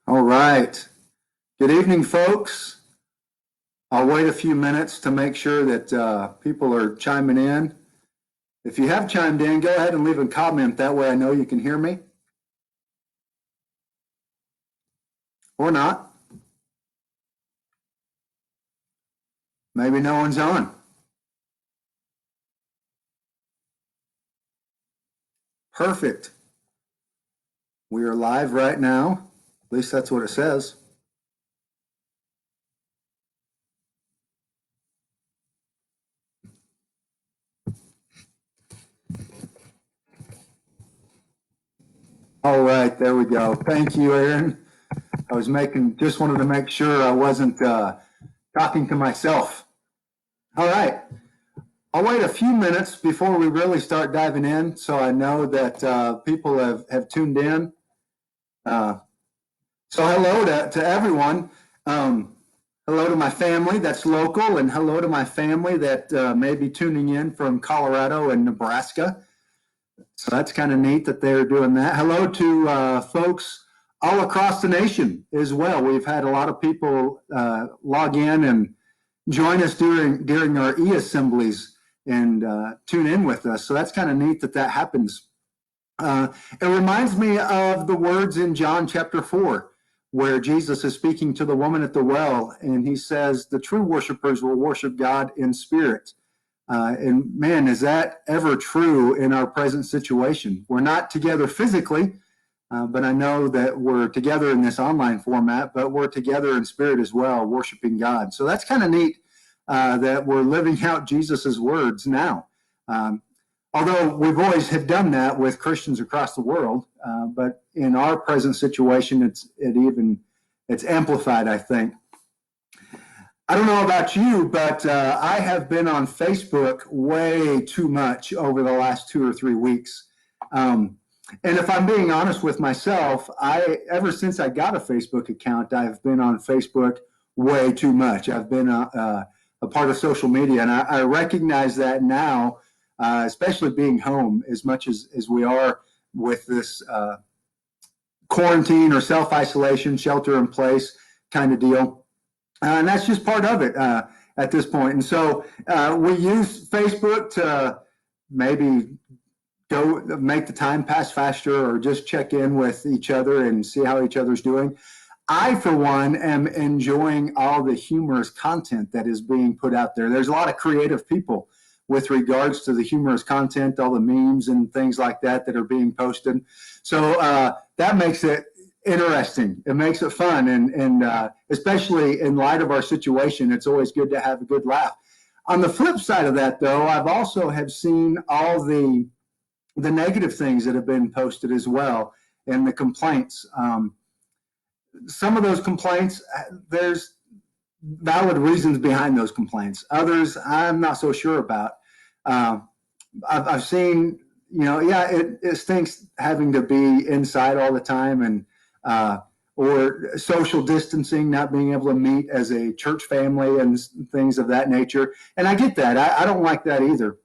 All right. Good evening, folks. I'll wait a few minutes to make sure that people are chiming in. If you have chimed in, go ahead and leave a comment. That way I know you can hear me. Or not. Maybe no one's on. Perfect. We are live right now. At least that's what it says. All right, there we go. Thank you, Aaron. I just wanted to make sure I wasn't talking to myself. All right. I'll wait a few minutes before we really start diving in so I know that people have tuned in. So hello to everyone. Hello to my family that's local, and hello to my family that may be tuning in from Colorado and Nebraska. So that's kind of neat that they're doing that. Hello to folks all across the nation as well. We've had a lot of people log in and join us during our e-assemblies and tune in with us. So that's kind of neat that happens. It reminds me of the words in John chapter 4, where Jesus is speaking to the woman at the well, and he says, the true worshipers will worship God in spirit. And man, is that ever true in our present situation? We're not together physically, but I know that we're together in this online format, but we're together in spirit as well, worshiping God. So that's kind of neat that we're living out Jesus's words now. Although we've always have done that with Christians across the world, but in our present situation, it's amplified, I think. I don't know about you, but I have been on Facebook way too much over the last 2 or 3 weeks. And if I'm being honest with myself, ever since I got a Facebook account, I've been on Facebook way too much. I've been a part of social media, and I recognize that now, especially being home as much as we are with this quarantine or self-isolation, shelter in place kind of deal. And that's just part of it at this point. And so we use Facebook to maybe go make the time pass faster or just check in with each other and see how each other's doing. I, for one, am enjoying all the humorous content that is being put out there. There's a lot of creative people with regards to the humorous content, all the memes and things like that are being posted. So that makes it interesting. It makes it fun. And especially in light of our situation, it's always good to have a good laugh. On the flip side of that, though, I've also have seen all the negative things that have been posted as well, and the complaints. Some of those complaints, there's valid reasons behind those complaints. Others, I'm not so sure about. I've seen, it stinks having to be inside all the time and or social distancing, not being able to meet as a church family and things of that nature. And I get that. I don't like that either.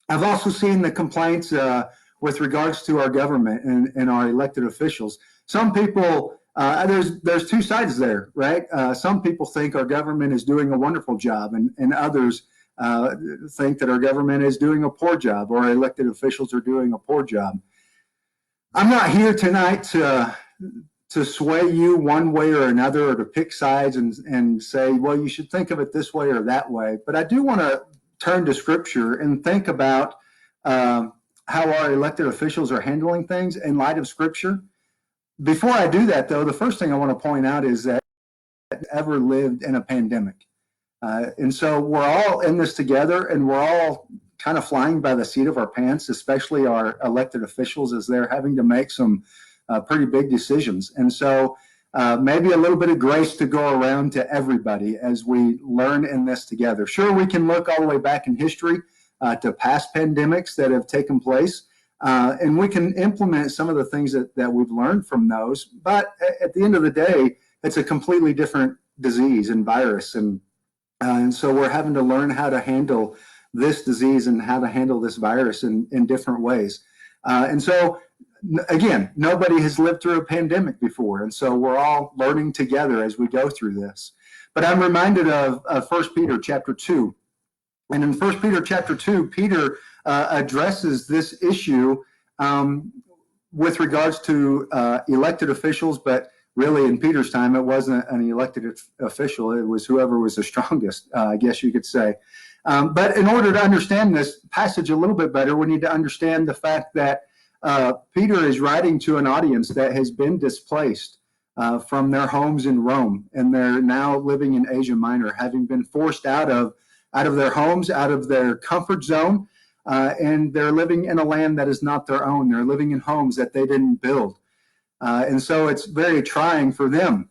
I've also seen the complaints with regards to our government and our elected officials. Some people, there's two sides there, right? Some people think our government is doing a wonderful job, and others think that our government is doing a poor job, or our elected officials are doing a poor job. I'm not here tonight to sway you one way or another, or to pick sides and say, well, you should think of it this way or that way. But I do want to turn to Scripture and think about how our elected officials are handling things in light of Scripture. Before I do that, though, the first thing I want to point out is that ever lived in a pandemic. And so we're all in this together, and we're all kind of flying by the seat of our pants, especially our elected officials, as they're having to make some pretty big decisions. And so maybe a little bit of grace to go around to everybody as we learn in this together. Sure, we can look all the way back in history to past pandemics that have taken place, and we can implement some of the things that we've learned from those. But at the end of the day, it's a completely different disease and virus. And so we're having to learn how to handle this disease and how to handle this virus in different ways. And so again, nobody has lived through a pandemic before, and so we're all learning together as we go through this. But I'm reminded of 1 Peter chapter 2. And in 1 Peter chapter 2, Peter addresses this issue with regards to elected officials, but really in Peter's time, it wasn't an elected official. It was whoever was the strongest, I guess you could say. But in order to understand this passage a little bit better, we need to understand the fact that Peter is writing to an audience that has been displaced from their homes in Rome, and they're now living in Asia Minor, having been forced out of their homes, out of their comfort zone, and they're living in a land that is not their own. They're living in homes that they didn't build. And so it's very trying for them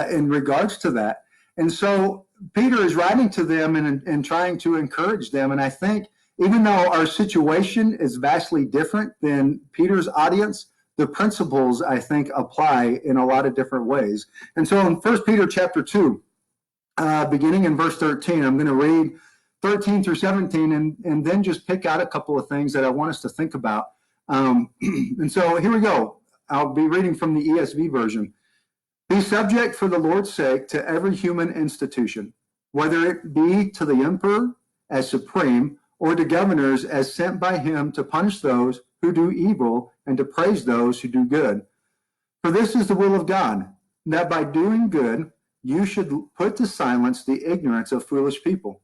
in regards to that. And so Peter is writing to them and trying to encourage them. And I think even though our situation is vastly different than Peter's audience, the principles, I think, apply in a lot of different ways. And so in 1 Peter chapter 2, beginning in verse 13, I'm going to read 13 through 17 and then just pick out a couple of things that I want us to think about. And so here we go. I'll be reading from the ESV version. Be subject for the Lord's sake to every human institution, whether it be to the emperor as supreme or to governors as sent by him to punish those who do evil and to praise those who do good. For this is the will of God, that by doing good you should put to silence the ignorance of foolish people.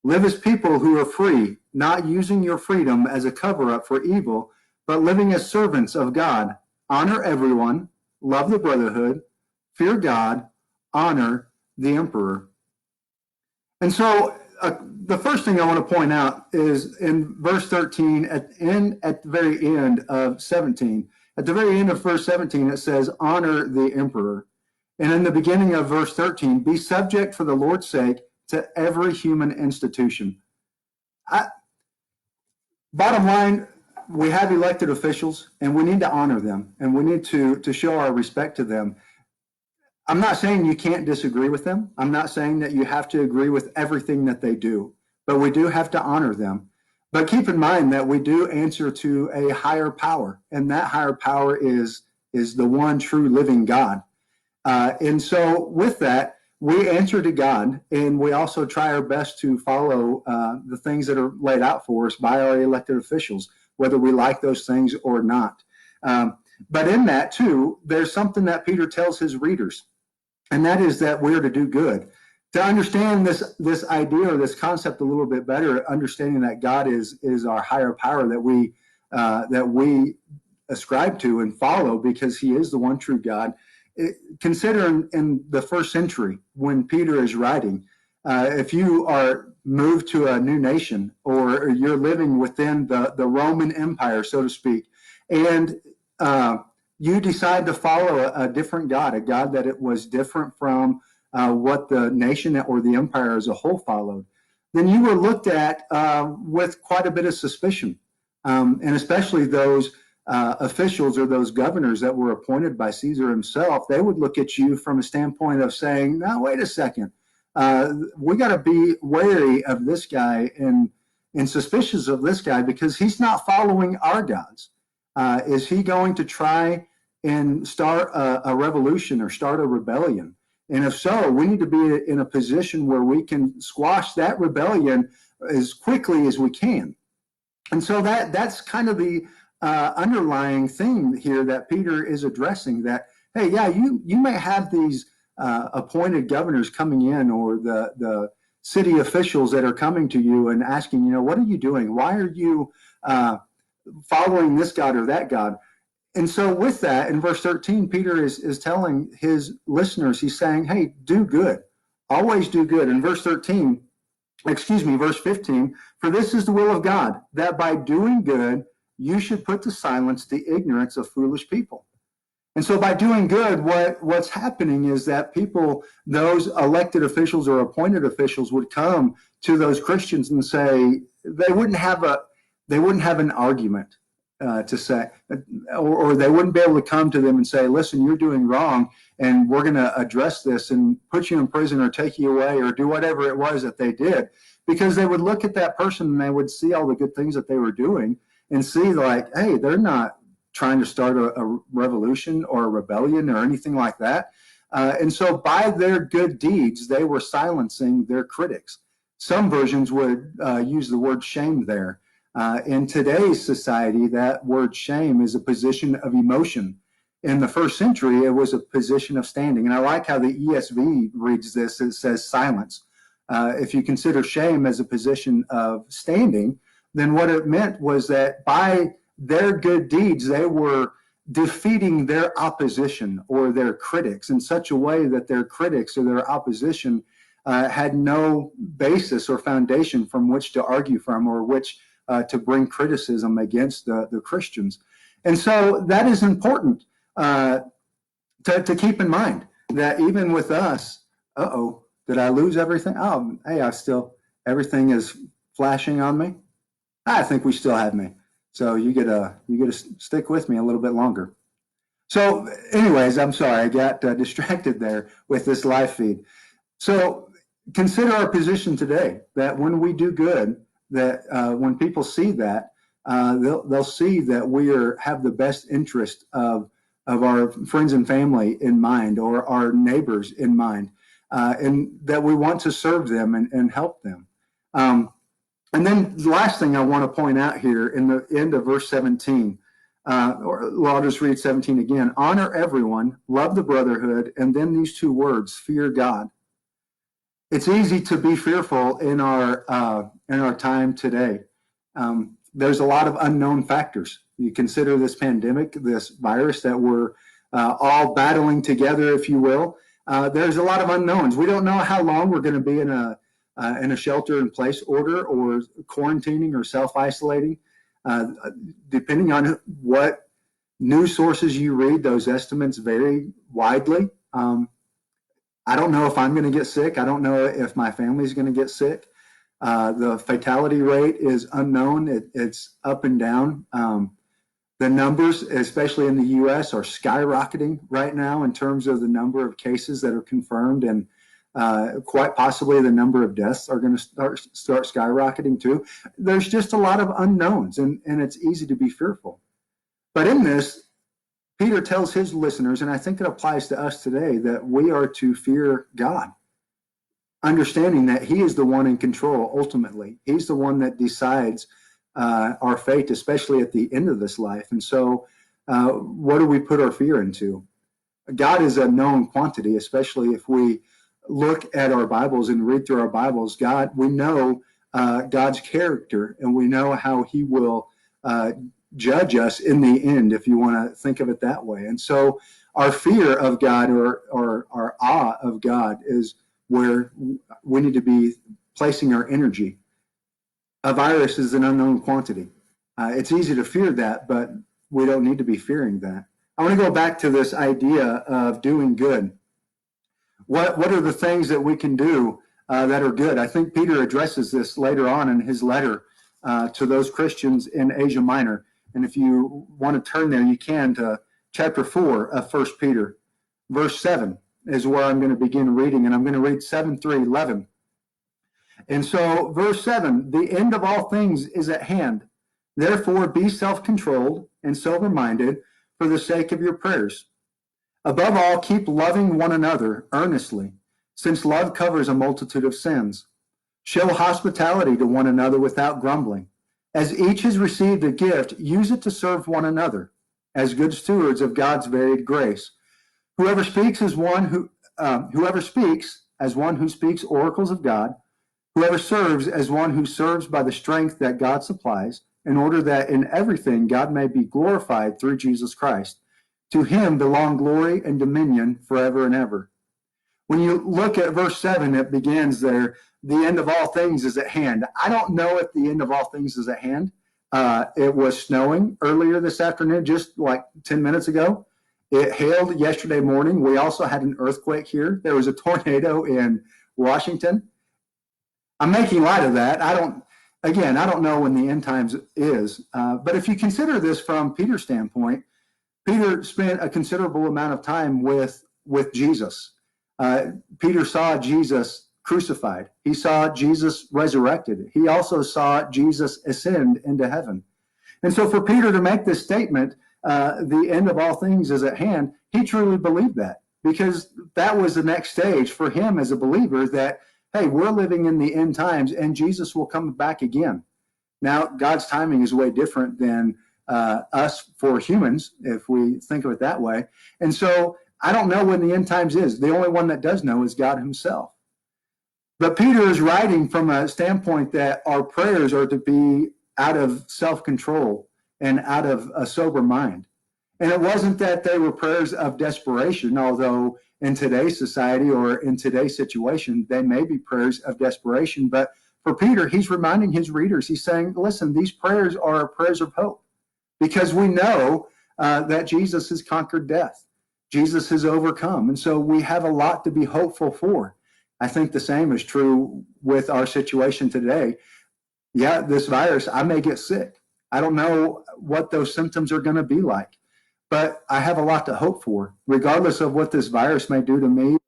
Live as people who are free, not using your freedom as a cover-up for evil, but living as servants of God. Honor everyone, love the brotherhood, fear God, honor the emperor. And so the first thing I want to point out is in verse 13, at the very end of 17. At the very end of verse 17, it says, honor the emperor. And in the beginning of verse 13, be subject for the Lord's sake to every human institution. Bottom line, we have elected officials, and we need to honor them, and we need to show our respect to them. I'm not saying you can't disagree with them. I'm not saying that you have to agree with everything that they do, but we do have to honor them. But keep in mind that we do answer to a higher power, and that higher power is the one true living God. And so with that, we answer to God, and we also try our best to follow the things that are laid out for us by our elected officials, whether we like those things or not. But in that, too, there's something that Peter tells his readers, and that is that we're to do good. To understand this idea or this concept a little bit better, understanding that God is our higher power that we ascribe to and follow because he is the one true God. Consider in the first century when Peter is writing, if you are moved to a new nation or you're living within the Roman Empire, so to speak, and you decide to follow a different God, a God that it was different from what the nation or the empire as a whole followed, then you were looked at with quite a bit of suspicion, and especially those officials or those governors that were appointed by Caesar himself. They would look at you from a standpoint of saying, "No, wait a second. We got to be wary of this guy and suspicious of this guy because he's not following our gods. Is he going to try and start a revolution or start a rebellion? And if so, we need to be in a position where we can squash that rebellion as quickly as we can." And so that's kind of the underlying thing here that Peter is addressing, that, hey, yeah, you may have these appointed governors coming in or the city officials that are coming to you and asking, what are you doing? Why are you following this God or that God? And so with that, in verse 13, Peter is telling his listeners, he's saying, hey, do good. Always do good. In verse 15, for this is the will of God, that by doing good, you should put to silence the ignorance of foolish people. And so by doing good, what's happening is that people, those elected officials or appointed officials, would come to those Christians and say, they wouldn't have an argument to say, or they wouldn't be able to come to them and say, listen, you're doing wrong, and we're going to address this and put you in prison or take you away or do whatever it was that they did. Because they would look at that person and they would see all the good things that they were doing and see like, hey, they're not trying to start a revolution or a rebellion or anything like that. And so by their good deeds, they were silencing their critics. Some versions would use the word shame there. In today's society, that word shame is a position of emotion. In the first century, it was a position of standing. And I like how the ESV reads this. It says silence. If you consider shame as a position of standing, then what it meant was that by their good deeds, they were defeating their opposition or their critics in such a way that their critics or their opposition had no basis or foundation from which to argue from or which to bring criticism against the Christians. And so that is important to keep in mind, that even with us, did I lose everything? Oh, hey, everything is flashing on me. I think we still have me. So you get to stick with me a little bit longer. So anyways, I'm sorry, I got distracted there with this live feed. So consider our position today, that when we do good, that when people see that, they'll see that we have the best interest of our friends and family in mind, or our neighbors in mind, and that we want to serve them and help them. And then the last thing I want to point out here in the end of verse 17, I'll just read 17 again. Honor everyone, love the brotherhood, and then these two words, fear God. It's easy to be fearful in our time today. There's a lot of unknown factors. You consider this pandemic, this virus that we're all battling together, if you will. There's a lot of unknowns. We don't know how long we're going to be in a shelter-in-place order, or quarantining, or self-isolating. Depending on what news sources you read, those estimates vary widely. I don't know if I'm going to get sick. I don't know if my family's going to get sick. The fatality rate is unknown. It's up and down. The numbers, especially in the U.S., are skyrocketing right now in terms of the number of cases that are confirmed, and quite possibly the number of deaths are going to start skyrocketing too. There's just a lot of unknowns, and it's easy to be fearful. But in this, Peter tells his listeners, and I think it applies to us today, that we are to fear God, understanding that he is the one in control ultimately. He's the one that decides our fate, especially at the end of this life. And so what do we put our fear into? God is a known quantity, especially if we look at our Bibles and read through our Bibles. We know God's character, and we know how he will judge us in the end, if you want to think of it that way. And so our fear of God, or our awe of God, is where we need to be placing our energy. A virus is an unknown quantity. It's easy to fear that, but we don't need to be fearing that. I want to go back to this idea of doing good. What are the things that we can do that are good? I think Peter addresses this later on in his letter to those Christians in Asia Minor. And if you want to turn there, you can to chapter 4 of 1 Peter. Verse 7 is where I'm going to begin reading, and I'm going to read 7 through 11. And so verse 7, the end of all things is at hand. Therefore, be self-controlled and sober-minded for the sake of your prayers. Above all, keep loving one another earnestly, since love covers a multitude of sins. Show hospitality to one another without grumbling. As each has received a gift, use it to serve one another as good stewards of God's varied grace. Whoever speaks as one who speaks oracles of God. Whoever serves as one who serves by the strength that God supplies, in order that in everything God may be glorified through Jesus Christ. To him belong glory and dominion forever and ever. When you look at verse 7, it begins there, the end of all things is at hand. I don't know if the end of all things is at hand. It was snowing earlier this afternoon, just like 10 minutes ago. It hailed yesterday morning. We also had an earthquake here. There was a tornado in Washington. I'm making light of that. I don't know when the end times is. But if you consider this from Peter's standpoint, Peter spent a considerable amount of time with Jesus. Peter saw Jesus crucified. He saw Jesus resurrected. He also saw Jesus ascend into heaven. And so for Peter to make this statement, the end of all things is at hand, he truly believed that, because that was the next stage for him as a believer, that, hey, we're living in the end times and Jesus will come back again. Now, God's timing is way different than us for humans, if we think of it that way. And so I don't know when the end times is. The only one that does know is God himself. But Peter is writing from a standpoint that our prayers are to be out of self-control and out of a sober mind. And it wasn't that they were prayers of desperation, although in today's society or in today's situation, they may be prayers of desperation. But for Peter, he's reminding his readers, he's saying, listen, these prayers are prayers of hope, because we know that Jesus has conquered death. Jesus has overcome. And so we have a lot to be hopeful for. I think the same is true with our situation today. Yeah, this virus, I may get sick. I don't know what those symptoms are going to be like, but I have a lot to hope for. Regardless of what this virus may do to me,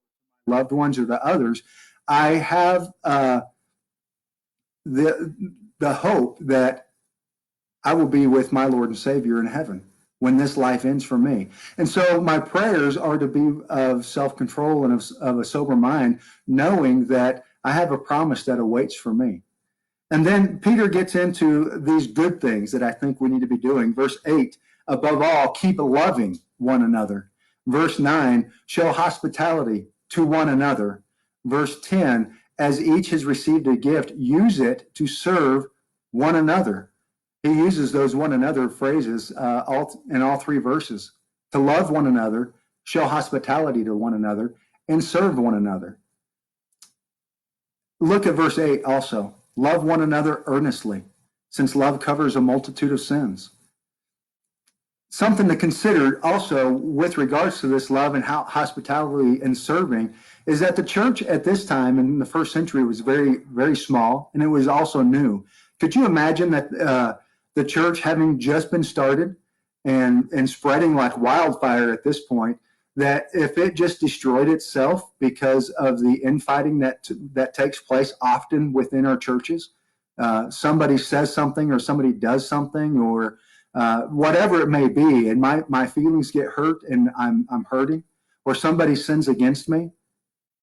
loved ones, or the others, I have the hope that I will be with my Lord and Savior in heaven when this life ends for me. And so my prayers are to be of self-control and of a sober mind, knowing that I have a promise that awaits for me. And then Peter gets into these good things that I think we need to be doing. Verse 8, above all, keep loving one another. Verse 9, show hospitality to one another. Verse 10, as each has received a gift, use it to serve one another. He uses those one another phrases in all three verses: to love one another, show hospitality to one another, and serve one another. Look at verse 8 also. Love one another earnestly, since love covers a multitude of sins. Something to consider also with regards to this love and how hospitality and serving is that the church at this time in the first century was very, very small, and it was also new. Could you imagine that the church having just been started and spreading like wildfire at this point, that if it just destroyed itself because of the infighting that takes place often within our churches, somebody says something or somebody does something or whatever it may be, and my feelings get hurt and I'm hurting, or somebody sins against me.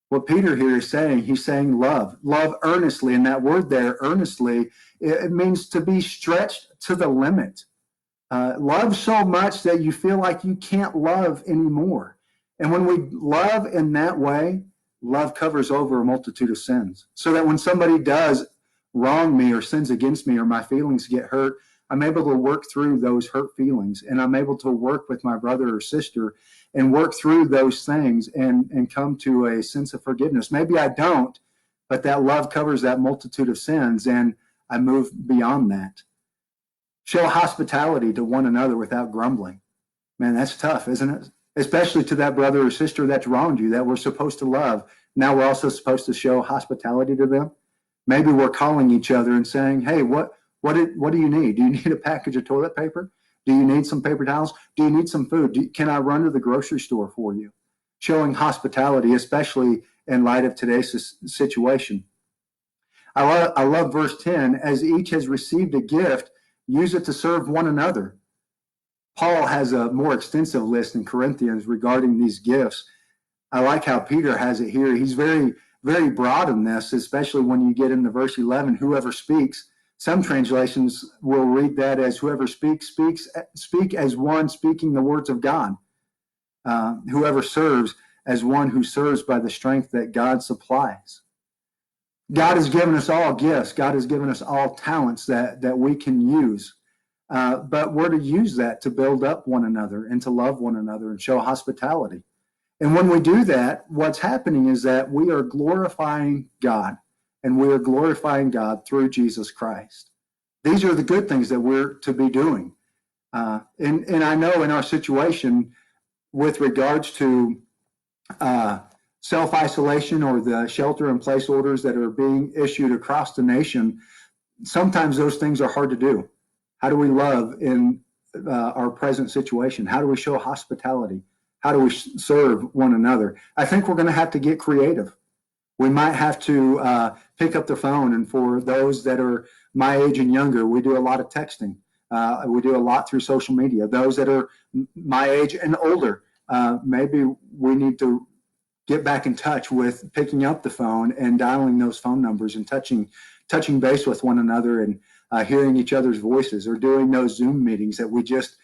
What Peter here is saying, he's saying love earnestly, and that word there, earnestly, it means to be stretched to the limit. Love so much that you feel like you can't love anymore. And when we love in that way, love covers over a multitude of sins. So that when somebody does wrong me or sins against me or my feelings get hurt, I'm able to work through those hurt feelings, and I'm able to work with my brother or sister and work through those things and come to a sense of forgiveness. Maybe I don't, but that love covers that multitude of sins, and I move beyond that. Show hospitality to one another without grumbling. Man, that's tough, isn't it? Especially to that brother or sister that's wronged you, that we're supposed to love. Now we're also supposed to show hospitality to them. Maybe we're calling each other and saying, hey, what do you need? Do you need a package of toilet paper? Do you need some paper towels? Do you need some food? Can I run to the grocery store for you? Showing hospitality, especially in light of today's situation. I love verse 10, as each has received a gift, use it to serve one another. Paul has a more extensive list in Corinthians regarding these gifts. I like how Peter has it here. He's very, very broad in this, especially when you get into verse 11, whoever speaks. Some translations will read that as whoever speak as one speaking the words of God. Whoever serves as one who serves by the strength that God supplies. God has given us all gifts. God has given us all talents that we can use. But we're to use that to build up one another and to love one another and show hospitality. And when we do that, what's happening is that we are glorifying God, and we are glorifying God through Jesus Christ. These are the good things that we're to be doing. And I know in our situation with regards to self-isolation or the shelter-in-place orders that are being issued across the nation, sometimes those things are hard to do. How do we love in our present situation? How do we show hospitality? How do we serve one another? I think we're going to have to get creative. We might have to pick up the phone, and for those that are my age and younger, we do a lot of texting. We do a lot through social media. Those that are my age and older, maybe we need to get back in touch with picking up the phone and dialing those phone numbers and touching base with one another and hearing each other's voices, or doing those Zoom meetings that we just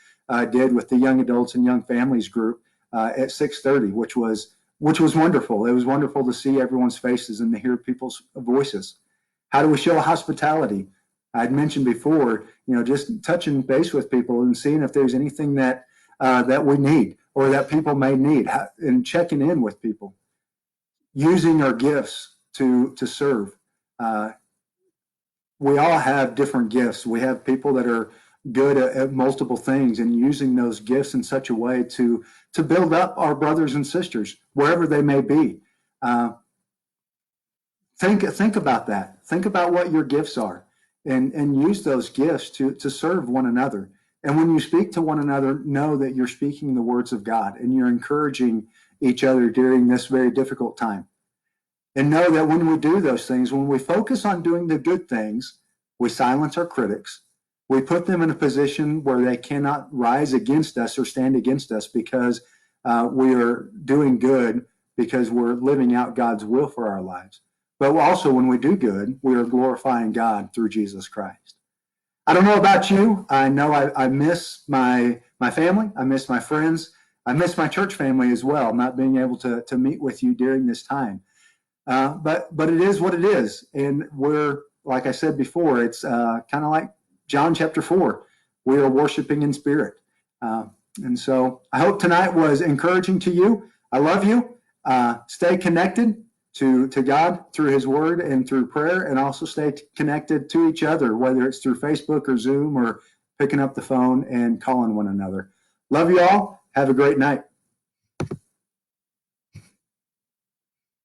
did with the young adults and young families group at 6:30, which was wonderful. It was wonderful to see everyone's faces and to hear people's voices. How do we show hospitality? I'd mentioned before, just touching base with people and seeing if there's anything that we need or that people may need, and checking in with people, using our gifts to serve. We all have different gifts. We have people that are good at multiple things, and using those gifts in such a way to build up our brothers and sisters wherever they may be. Think about that. Think about what your gifts are, and use those gifts to serve one another. And when you speak to one another, know that you're speaking the words of God and you're encouraging each other during this very difficult time. And know that when we do those things, when we focus on doing the good things, we silence our critics. We put them in a position where they cannot rise against us or stand against us, because we are doing good, because we're living out God's will for our lives. But also, when we do good, we are glorifying God through Jesus Christ. I don't know about you. I know I miss my family. I miss my friends. I miss my church family as well, not being able to meet with you during this time. But it is what it is. And we're, like I said before, it's kind of like John chapter 4. We are worshiping in spirit. And so I hope tonight was encouraging to you. I love you. Stay connected to God through his word and through prayer, and also stay connected to each other, whether it's through Facebook or Zoom or picking up the phone and calling one another. Love you all. Have a great night.